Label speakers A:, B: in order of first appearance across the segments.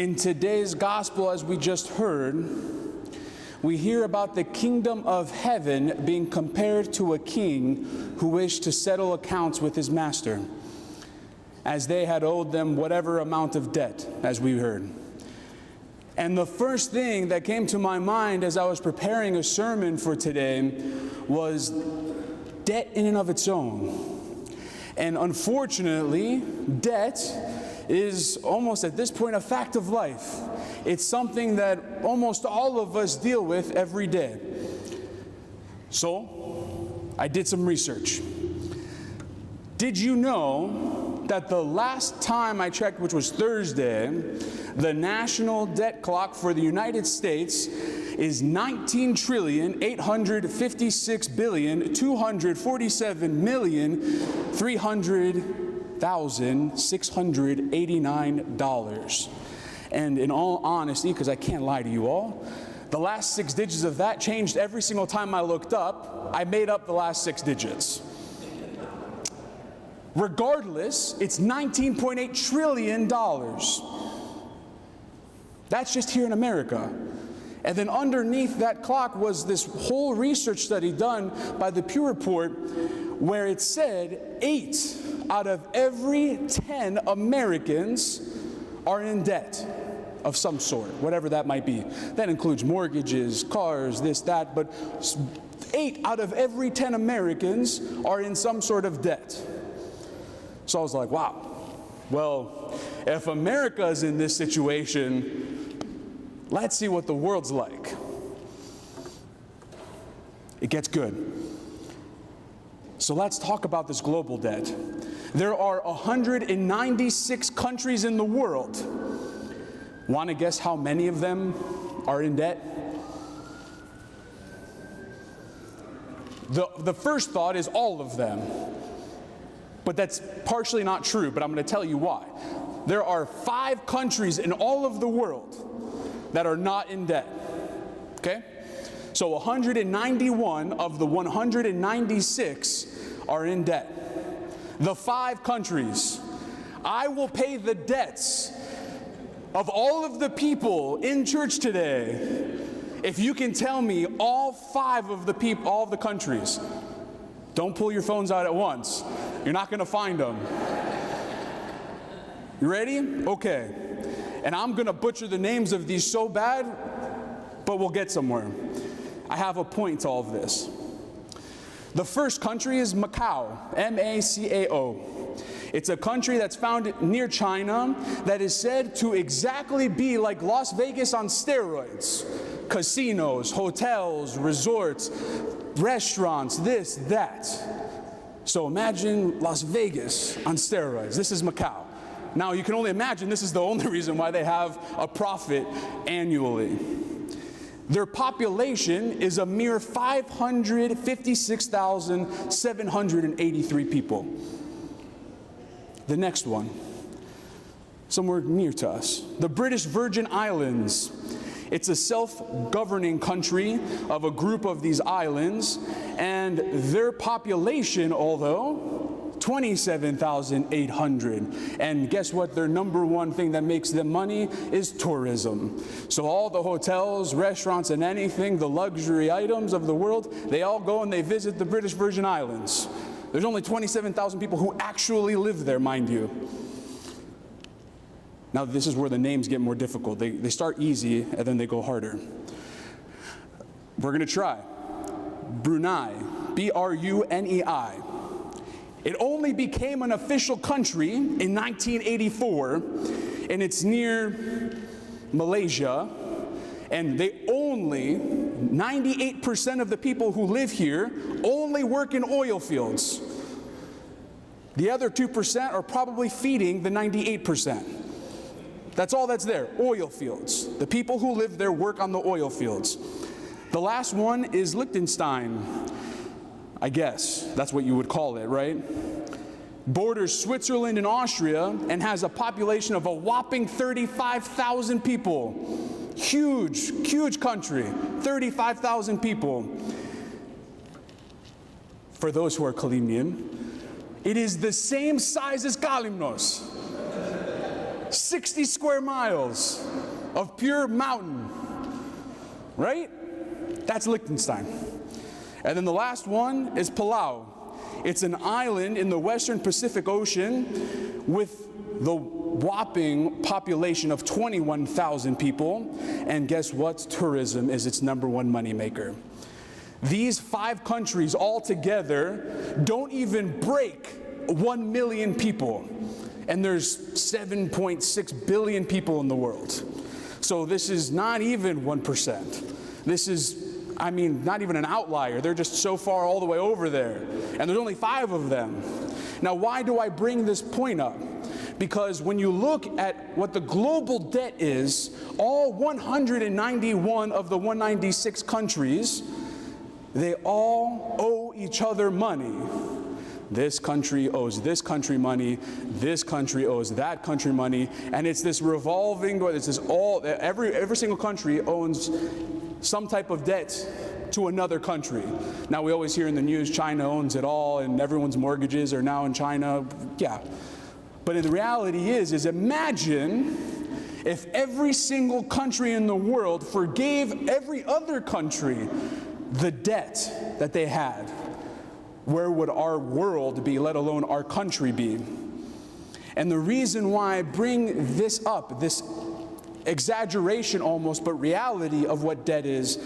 A: In today's gospel, as we just heard, we hear about the kingdom of heaven being compared to a king who wished to settle accounts with his master, as they had owed them whatever amount of debt, as we heard. And the first thing that came to my mind as I was preparing a sermon for today was debt in and of its own. And unfortunately, debt is almost at this point a fact of life. It's something that almost all of us deal with every day. So, I did some research. Did you know that the last time I checked, which was Thursday, the national debt clock for the United States is 19,856,247,300,689. And in all honesty, because I can't lie to you all, the last 6 digits of that changed every single time I looked up. I made up the last 6 digits. Regardless, it's $19.8 trillion. That's just here in America. And then underneath that clock was this whole research study done by the Pew Report where it said 8 out of every 10 Americans are in debt of some sort, whatever that might be. That includes mortgages, cars, this, that, but 8 out of every 10 Americans are in some sort of debt. So I was like, wow, well, if America is in this situation, let's see what the world's like. It gets good. So let's talk about this global debt. There are 196 countries in the world. Want to guess how many of them are in debt? The first thought is all of them. But that's partially not true, but I'm going to tell you why. There are 5 countries in all of the world that are not in debt. Okay? So 191 of the 196 are in debt. The 5 countries. I will pay the debts of all of the people in church today if you can tell me all 5 of the people, all of the countries. Don't pull your phones out at once. You're not going to find them. You ready? Okay. And I'm going to butcher the names of these so bad, but we'll get somewhere. I have a point to all of this. The first country is Macau, M-A-C-A-O. It's a country that's found near China that is said to exactly be like Las Vegas on steroids. Casinos, hotels, resorts, restaurants, this, that. So imagine Las Vegas on steroids. This is Macau. Now you can only imagine this is the only reason why they have a profit annually. Their population is a mere 556,783 people. The next one, somewhere near to us, the British Virgin Islands. It's a self-governing country of a group of these islands, and their population, although 27,800. And guess what? Their number one thing that makes them money is tourism. So all the hotels, restaurants, and anything, the luxury items of the world, they all go and they visit the British Virgin Islands. There's only 27,000 people who actually live there, mind you. Now this is where the names get more difficult. They start easy and then they go harder. We're going to try. Brunei, B-R-U-N-E-I. It only became an official country in 1984, and it's near Malaysia, and they only, 98% of the people who live here only work in oil fields. The other 2% are probably feeding the 98%. That's all that's there, oil fields. The people who live there work on the oil fields. The last one is Liechtenstein. I guess that's what you would call it, right? Borders Switzerland and Austria and has a population of a whopping 35,000 people. Huge, huge country, 35,000 people. For those who are Kalimian, it is the same size as Kalimnos. 60 square miles of pure mountain, right? That's Liechtenstein. And then the last one is Palau. It's an island in the western Pacific Ocean with the whopping population of 21,000 people. And guess what? Tourism is its #1 moneymaker. These 5 countries all together don't even break 1 million people. And there's 7.6 billion people in the world. So this is not even 1%. This is, I mean, not even an outlier. They're just so far all the way over there. And there's only 5 of them. Now, why do I bring this point up? Because when you look at what the global debt is, all 191 of the 196 countries, they all owe each other money. This country owes this country money, this country owes that country money, and it's this revolving door. It's this every single country owns some type of debt to another country. Now we always hear in the news China owns it all and everyone's mortgages are now in China. Yeah. But the reality is imagine if every single country in the world forgave every other country the debt that they had. Where would our world be, let alone our country be? And the reason why I bring this up, this exaggeration almost, but reality of what debt is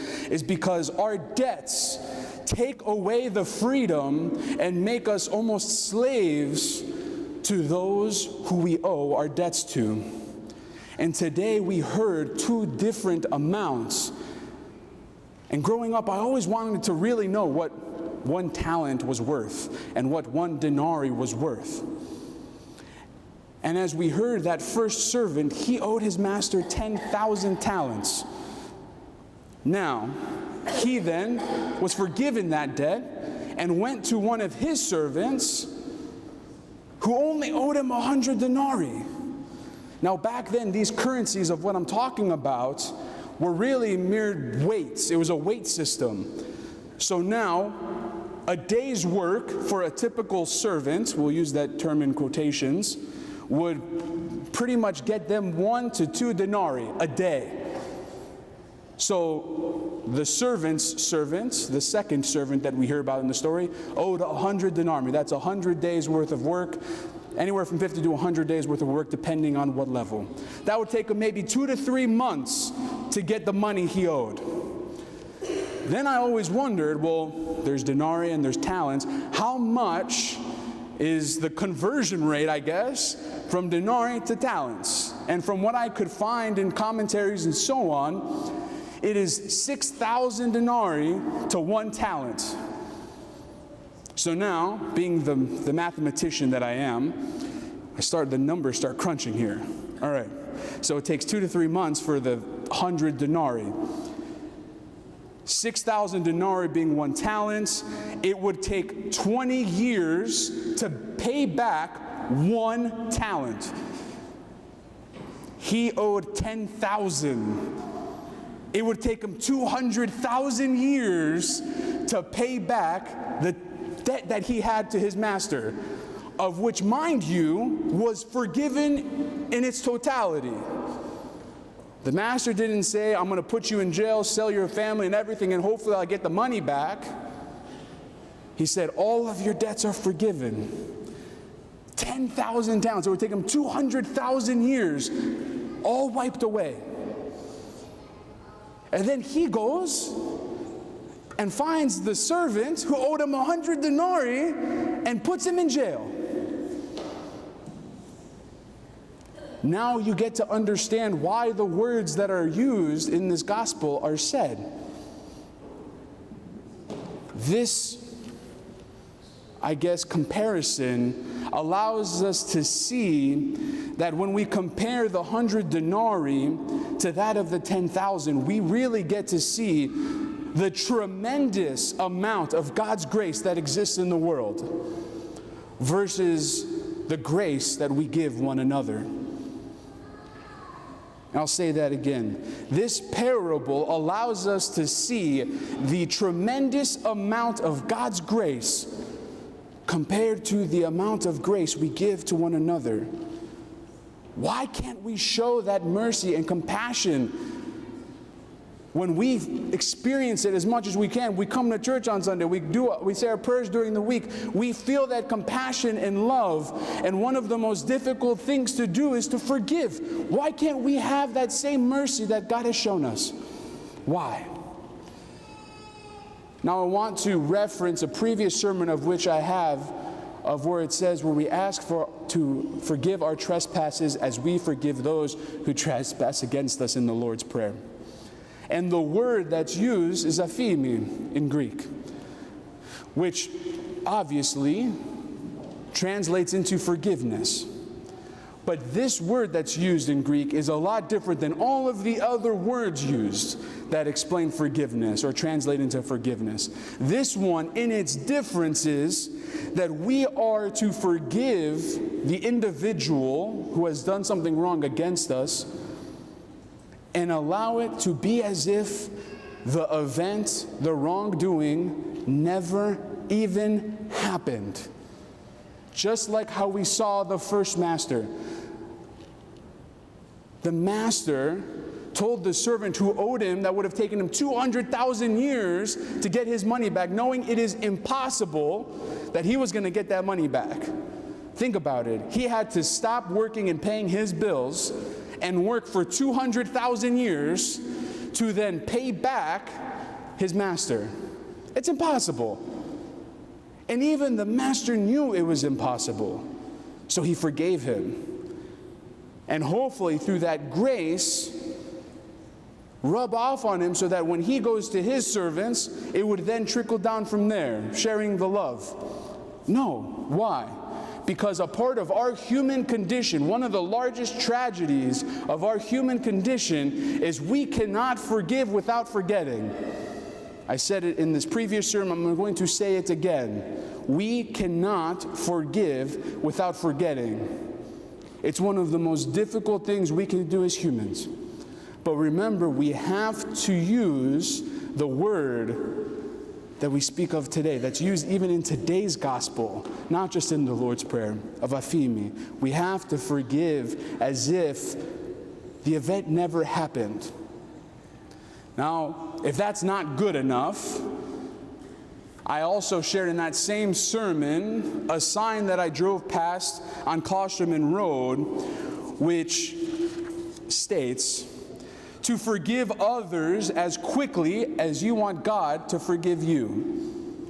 A: because our debts take away the freedom and make us almost slaves to those who we owe our debts to. And today we heard 2 different amounts. And growing up, I always wanted to really know what 1 talent was worth and what 1 denarii was worth. And as we heard, that first servant, he owed his master 10,000 talents. Now, he then was forgiven that debt and went to one of his servants who only owed him 100 denarii. Now, back then, these currencies of what I'm talking about were really mere weights. It was a weight system. So now, a day's work for a typical servant, we'll use that term in quotations, would pretty much get them 1 to 2 denarii a day. So the servant's servant, the second servant that we hear about in the story, owed 100 denarii. That's 100 days worth of work, anywhere from 50 to 100 days worth of work, depending on what level. That would take him maybe 2 to 3 months to get the money he owed. Then I always wondered, well, there's denarii and there's talents. How much is the conversion rate, I guess, from denarii to talents? And from what I could find in commentaries and so on, it is 6,000 denarii to 1 talent. So now, being the mathematician that I am, the numbers start crunching here. All right, so it takes 2 to 3 months for the 100 denarii. 6,000 denarii being 1 talent, it would take 20 years to pay back 1 talent. He owed 10,000. It would take him 200,000 years to pay back the debt that he had to his master, of which, mind you, was forgiven in its totality. The master didn't say, I'm going to put you in jail, sell your family and everything, and hopefully I'll get the money back. He said, all of your debts are forgiven. 10,000 talents. It would take him 200,000 years, all wiped away. And then he goes and finds the servant who owed him 100 denarii and puts him in jail. Now you get to understand why the words that are used in this gospel are said. This, I guess, comparison allows us to see that when we compare the 100 denarii to that of the 10,000, we really get to see the tremendous amount of God's grace that exists in the world versus the grace that we give one another. I'll say that again. This parable allows us to see the tremendous amount of God's grace compared to the amount of grace we give to one another. Why can't we show that mercy and compassion when we experience it as much as we can? We come to church on Sunday, we say our prayers during the week, we feel that compassion and love, and one of the most difficult things to do is to forgive. Why can't we have that same mercy that God has shown us? Why? Now I want to reference a previous sermon of which I have, of where it says, where we ask to forgive our trespasses as we forgive those who trespass against us in the Lord's Prayer. And the word that's used is aphimi in Greek, which obviously translates into forgiveness. But this word that's used in Greek is a lot different than all of the other words used that explain forgiveness or translate into forgiveness. This one, in its difference, is that we are to forgive the individual who has done something wrong against us and allow it to be as if the event, the wrongdoing, never even happened. Just like how we saw the first master. The master told the servant who owed him that would have taken him 200,000 years to get his money back, knowing it is impossible that he was going to get that money back. Think about it. He had to stop working and paying his bills and work for 200,000 years to then pay back his master. It's impossible. And even the master knew it was impossible. So he forgave him. And hopefully through that grace, rub off on him so that when he goes to his servants, it would then trickle down from there, sharing the love. No. Why? Because a part of our human condition, one of the largest tragedies of our human condition, is we cannot forgive without forgetting. I said it in this previous sermon, I'm going to say it again. We cannot forgive without forgetting. It's one of the most difficult things we can do as humans. But remember, we have to use the word that we speak of today, that's used even in today's gospel, not just in the Lord's Prayer, of aphimi. We have to forgive as if the event never happened. Now, if that's not good enough, I also shared in that same sermon a sign that I drove past on Klosterman Road, which states, to forgive others as quickly as you want God to forgive you.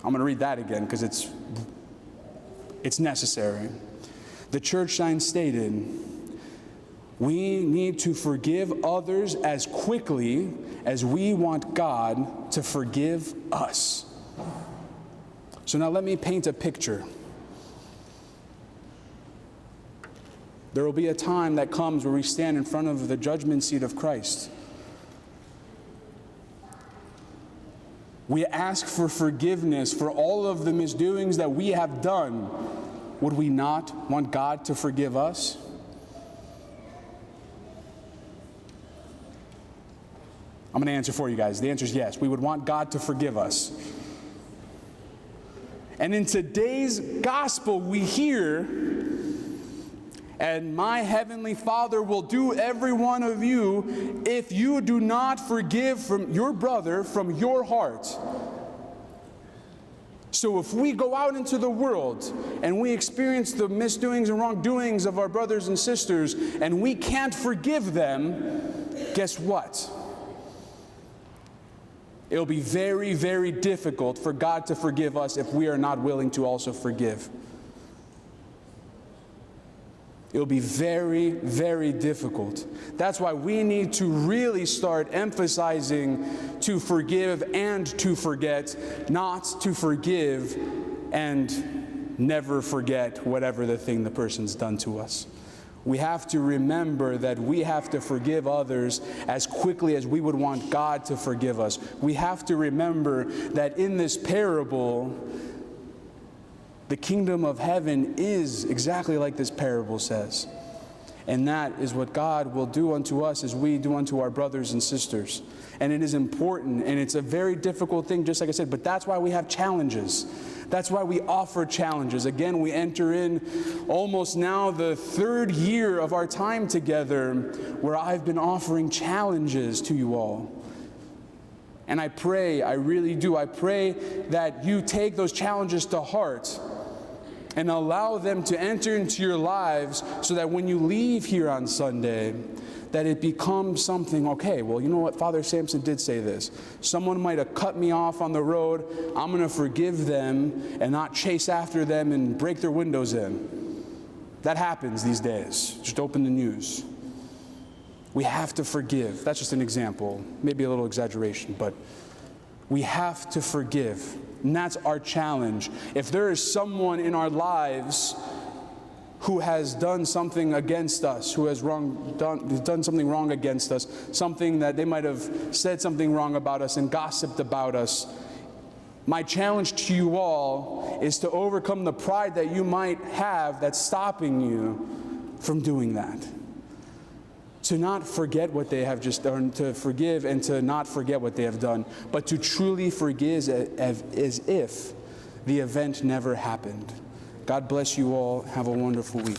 A: I'm going to read that again because it's necessary. The church sign stated, we need to forgive others as quickly as we want God to forgive us. So now let me paint a picture. There will be a time that comes where we stand in front of the judgment seat of Christ. We ask for forgiveness for all of the misdoings that we have done. Would we not want God to forgive us? I'm going to answer for you guys. The answer is yes. We would want God to forgive us. And in today's gospel, we hear, and my heavenly Father will do every one of you if you do not forgive from your brother from your heart. So if we go out into the world and we experience the misdoings and wrongdoings of our brothers and sisters and we can't forgive them, guess what? It'll be very, very difficult for God to forgive us if we are not willing to also forgive. It'll be very, very difficult. That's why we need to really start emphasizing to forgive and to forget, not to forgive and never forget whatever the thing the person's done to us. We have to remember that we have to forgive others as quickly as we would want God to forgive us. We have to remember that in this parable, the kingdom of heaven is exactly like this parable says. And that is what God will do unto us as we do unto our brothers and sisters. And it is important, and it's a very difficult thing, just like I said, but that's why we have challenges. That's why we offer challenges. Again, we enter in almost now the 3rd year of our time together where I've been offering challenges to you all. And I pray, I really do, I pray that you take those challenges to heart and allow them to enter into your lives so that when you leave here on Sunday, that it becomes something, okay, well, you know what, Father Samson did say this. Someone might have cut me off on the road. I'm going to forgive them and not chase after them and break their windows in. That happens these days. Just open the news. We have to forgive. That's just an example, maybe a little exaggeration, but we have to forgive. And that's our challenge. If there is someone in our lives who has done something against us, who has done something wrong against us, something that they might have said something wrong about us and gossiped about us, my challenge to you all is to overcome the pride that you might have that's stopping you from doing that. To not forget what they have just done, to forgive and to not forget what they have done, but to truly forgive as if the event never happened. God bless you all. Have a wonderful week.